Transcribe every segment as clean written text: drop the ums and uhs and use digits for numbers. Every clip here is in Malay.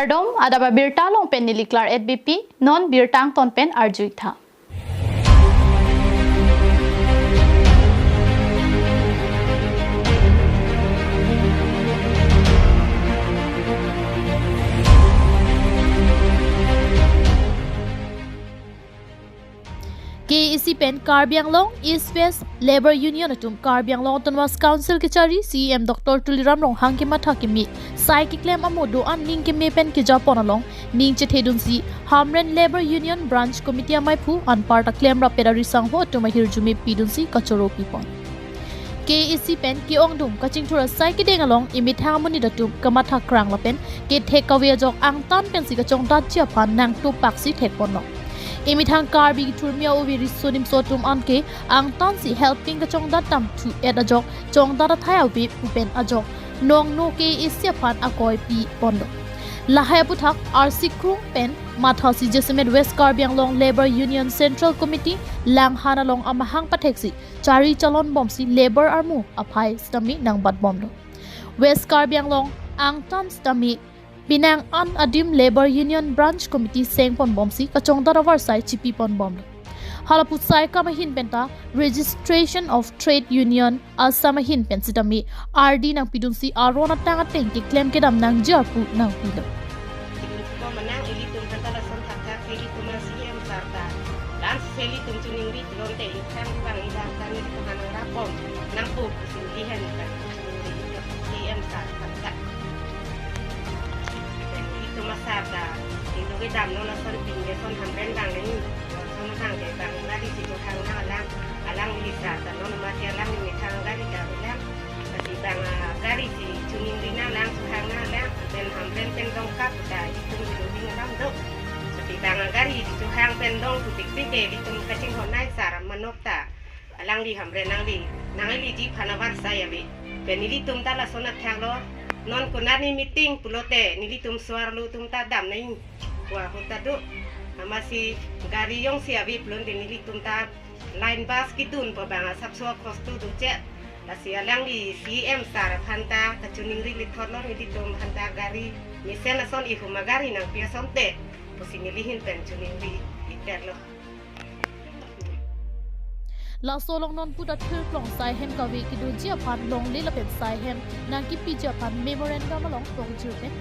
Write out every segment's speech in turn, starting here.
Kardom adaba birta long pen niliklar EDBP non birtang ton pen arjuitha. KATV pen Karbianglong East West Labor Union atum Karbianglong Autonomous Council ke cari CM Dr. Tuliram Rong hang ke matha ke mi sai ke claim amodo an ning ke me pen ke japon along ning che thedun si Hamren Labor Union Branch Committee amai phu an parta claim ra pedari sang ho to mahir jumi pidun si kachoro pipon KATV pen ki ongdum kaching thura sai ke deng along imi thang moni datum kamatha krang la pen ke thekawe jok ang tan pen si ka chong da chia phan nang tu paksi thekpon lo Imitang karbi turmia ubi risonim sotum anke ang tansi helping ka chong datam tu et ajok chong data thaya ubi upen ajok nong no ke isya phan akoy pi pondo lahaya puthak RC krung pen mathasi jesemet West Karbianglong Labor Union Central Committee lang hanalong amahang patheksi chari chalon bomsi labor armu aphai stami nang bat bomdo West Karbianglong ang tan stami Pinang an adim Labor Union Branch Committee seng pon bomsi kachong darawar sai chipi pon bom halaput sai kamahin penta registration of trade union asamahin pensitami RD nang pidunsi arona tanga tengki claim kedam nang jarpu nang pido manang ilitum kantala son thakha feli tumasiam sarta lan feli tum tuningri lonte ikham bang ida kan itu hanara pom nang pu sindihan kan CM sarta masada itu ke dam no son pinggir son hamren bang ni son hang ke bang lagi situ hang alang lisa dan no mati alang ni hang lagi ka bilang si bang gari si tuning dina lang su hang lang ben hamren pen dong kap da itu di ding lam do si bang gari si hang pen dong tu tik tik de itu kacing honai sar manokta alang di hamren nang li ji phanawan saya bi ben ni tum ta la sonat thang lo non kunani meeting pulote nilitum suar lu tum tadam nai wa hotadu amasi gari yong siabi plon de nilitum ta line bus kitun pa banga sapso kostu du che la sia lang di CM sar phanta kachuning ri lithor lo nilitum phanta gari misena son ihu magari nang pia sonte posinilihin pen chuning ri itelo La solong non puta thil plong sai hem ka we ki do jia phan long le la pen sai hem nang ki pi jia phan memorandum along tong jir pen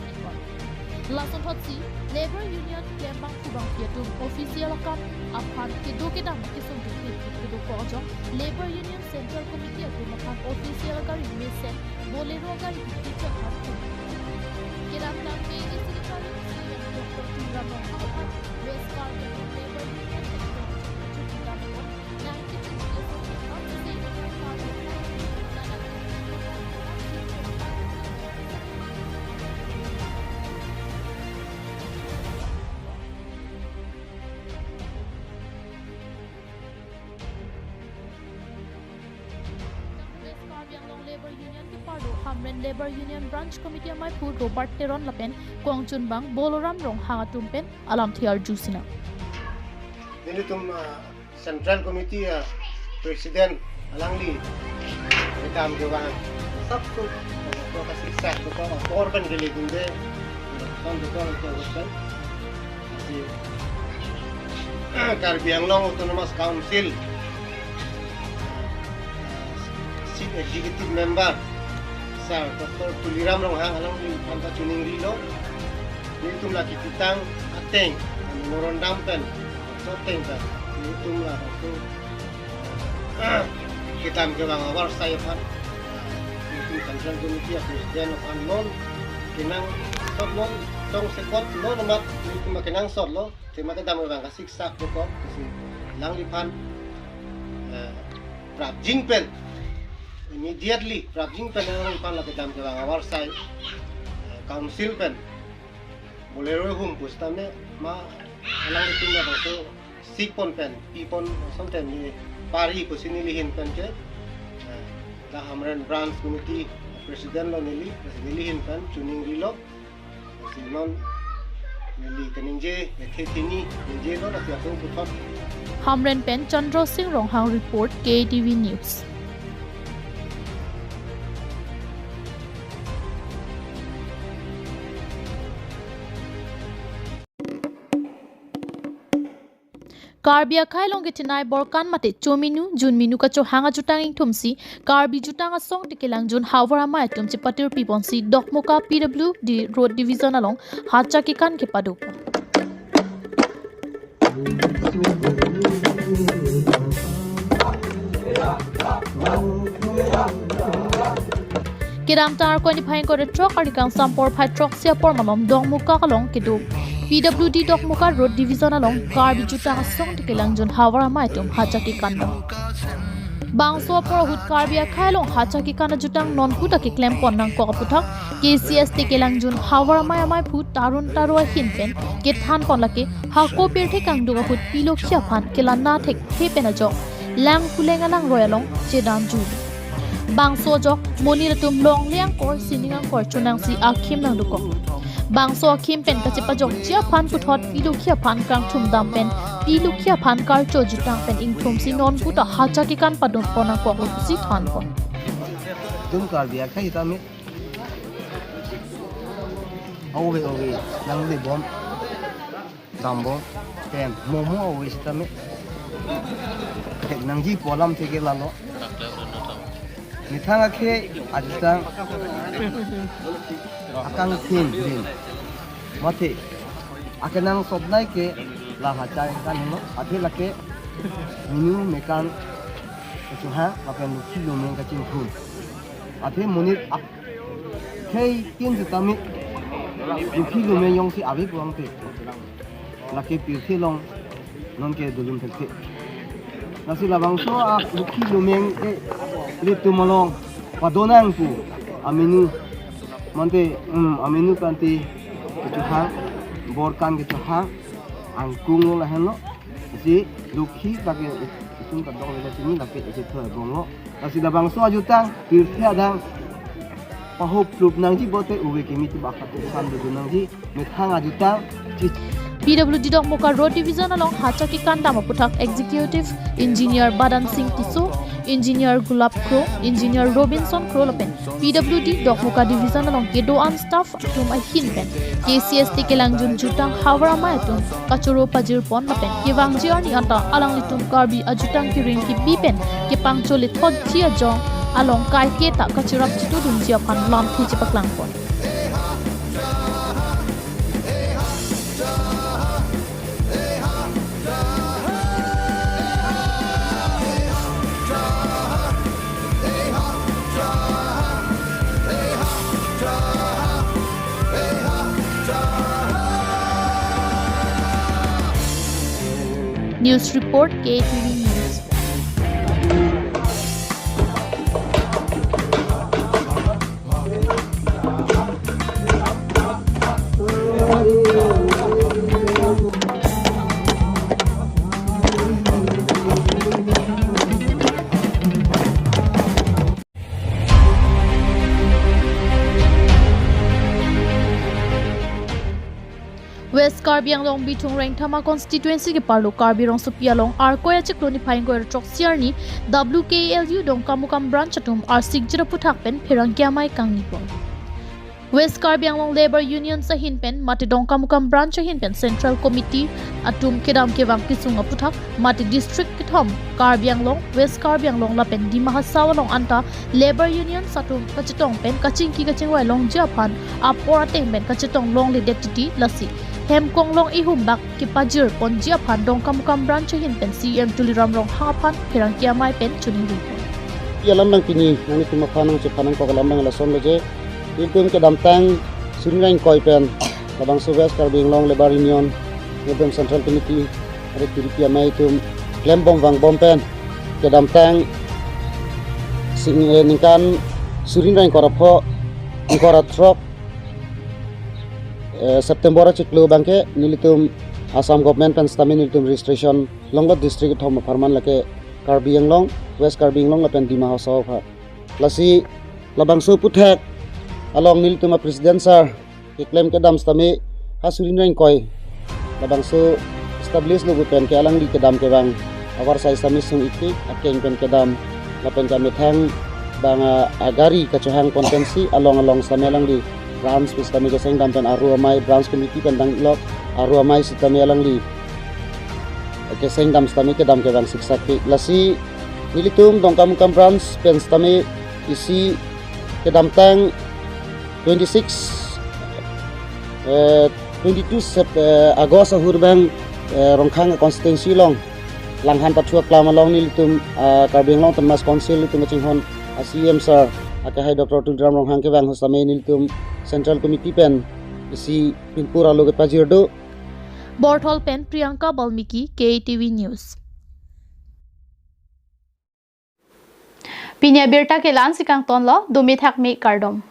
la son thot si labor union kembang kubang piatum official kam aphan ki do ke dam ki sum ki do ko jo labor union central committee ko makan official ka ri se bolero ka ri ki cha phan ki ram nam pe ki si ka ri Dr. Tuliram West Karbianglong Labor Union Labor Union ki pardo Hamren Labor Union Branch Committee amai phu Robert Teron lapen Kwangchun bang Boloram rong hangatum pen alam thiar jusina nilitum Central Committee President alangli dam dewan sab ko kasi sa ko organ gele gunde kon ko question si Karbianglong Autonomous Council Chief Executive Member Sir Dr. Tuliram Rong hang alang li panta tuning rilo nilitum laki kitang ateng memorandum pen so tengka nilitum la so kita mengawal awal saya pan itu Central Committee Presiden of Unknown kinang sot lo tong sekot lo namat itu makinang sot lo tema kita mengawal kasih sak ko kasi lang lipan prap jingpen immediately prap jingpen lang lipan la kita mengawal awal saya council pen bolero hum pustame ma alang itu na so sipon pen ipon something ni pari ko sinilihin kan ke la Hamren Branch Committee President lo nilihin kan tuning rilo sinon nili kaninje thethini nje lo na siapong puthot Hamren pen Chandra Singh rong hang report KATV News Karbia khailong ke tinai borkan mate chominu junminu ka cho hanga jutang ing thumsi karbi jutang asong tikelang jun hawara ma tum chi patir piponsi dokmuka PW di road division along hacha ki kan ke padu Kiram tar ko ni phain ko de truck ari kang sampor phai truck sia por malom dokmuka kalong kidu PWD dokmuka road division along karbi juta asong tikelang jun hawara ma tum hacha ki kan bangso por hut karbia khailong hacha ki kan jutang non puta ki claim pon nang ko puthak KCS tikelang jun hawara ma mai phut tarun tarwa hinpen ke than pon lake ha ko per the kang duga hut pilo khia phan kelana thek the pena jo lang kulenga lang royalong chedam ju bangso jok monira tum long liang kor siningang kor chunang si akhim nang duko bangso akhim pen ka chipa jok chia phan puthot pilu khia phan kang thum dam pen pilu khia phan kar cho jutang pen ing thum si non puta hacha ki kan padon pona ko si than ko dum kar bia khai ta mi owe lang le bom dambo pen momo owe sta mi tek nang ji polam theke la lo Nithanga ke ajutang akang tin din mate akanang sobnai ke la hacha kan no athe lake minu mekan chuha apen kilo men ka chin khun athe monit khei tin jutami kilo men yong si abi buang te lake pir thilong non ke dulum thek nasi labang so a kilo men ke litu malong padonang tu aminu mante aminu kanti chuha borkan ke chuha angkung lo laheno si lukhi bagi itung ka dong le sini laki je thoi bongo nasi labang so ajutang pirthi adang pahop plup nang ji bote uwe kimi ti bakhat san du nang ji mithang ajutang PWD Dokmuka Road Division along hacha ki kan dama puthak Executive Engineer Badan Singh Tiso Engineer Gulab Kro Engineer Robinson Kro lapen PWD Dokmuka Division along Gedo an staff tum a hinpen KCS tikelang jun jutang hawara ma tum kachuro pajir pon lapen kiwang jiani anta alang litum karbi ajutang ki ring ki bipen ki pangchole thot chia jong along kai ke ta kachurap chitu dun chia phan lam thi chipaklang pon News report KATV News. West Karbi Anglong Bitung Rang Thama constituency ke parlo Karbi Rong Supia Long Arkoya Chikloni Phaing Goer Trok Siarni WKLU Dong Kamukam branch atum R6 puthak pen Phirangkya Mai Kangni Pon West Karbi Anglong Labor Union sa hinpen mati Dong Kamukam branch sa hinpen Central Committee atum kedam kewang kisunga puthak mati district kithom Karbi Anglong West Karbi Anglong la pen di Mahasawa Long anta Labor Union satum kachitong pen kaching ki kachingwai Long Japan apora teng pen kachitong Long le deputy lasi Hem konglong ihumbak kipajir ponjia pandong kamukam branch hin pen CM tuliram rong hapan Phirangkya mai pen chuning ri yalam nang pini nang tuma phanang che phanang ko lam nang la som leje ikum ke damtang suringain koi pen labang West Karbi Anglong Labor Union ngedom Central Committee ada Phirangkya mai tum klem bom wang bom pen ke damtang sing ningkan suringain korapho korat trok September ciklu bangke nilitum Assam government pen stami nilitum registration longlot district thom farman lake Karbi Anglong West Karbi Anglong lapen di Mahasawa pha lasi labangso puthek along nilitum president sir ke claim ke dam stami hasurin rain koi labangso establish logo pen ke alang li ke dam ke bang awar sai stami sung iki akeng pen ke dam lapen kami thang bang agari kachohang kontensi along stami alang li branch kami keseng dampen aru amai branch committee pendang lok aru amai sitami alang li ke seng dam stami ke dam ke bang siksak pi lasi nilitum dongkam kam branch pen stami isi ke dam tang 22 Agos ahur bang rongkhang constituency long langhan pathua klama long nilitum Karbing long Tanmas council litum chinghon CM sir ake hai Dr. Tuliram Ronghang ke bang hosame nilitum central committee pen isi pinpura loge pajirdo Borthol pen Priyanka Balmiki, KATV News. Pinya birta ke lan sikang tonlo dumi thakmi kardom.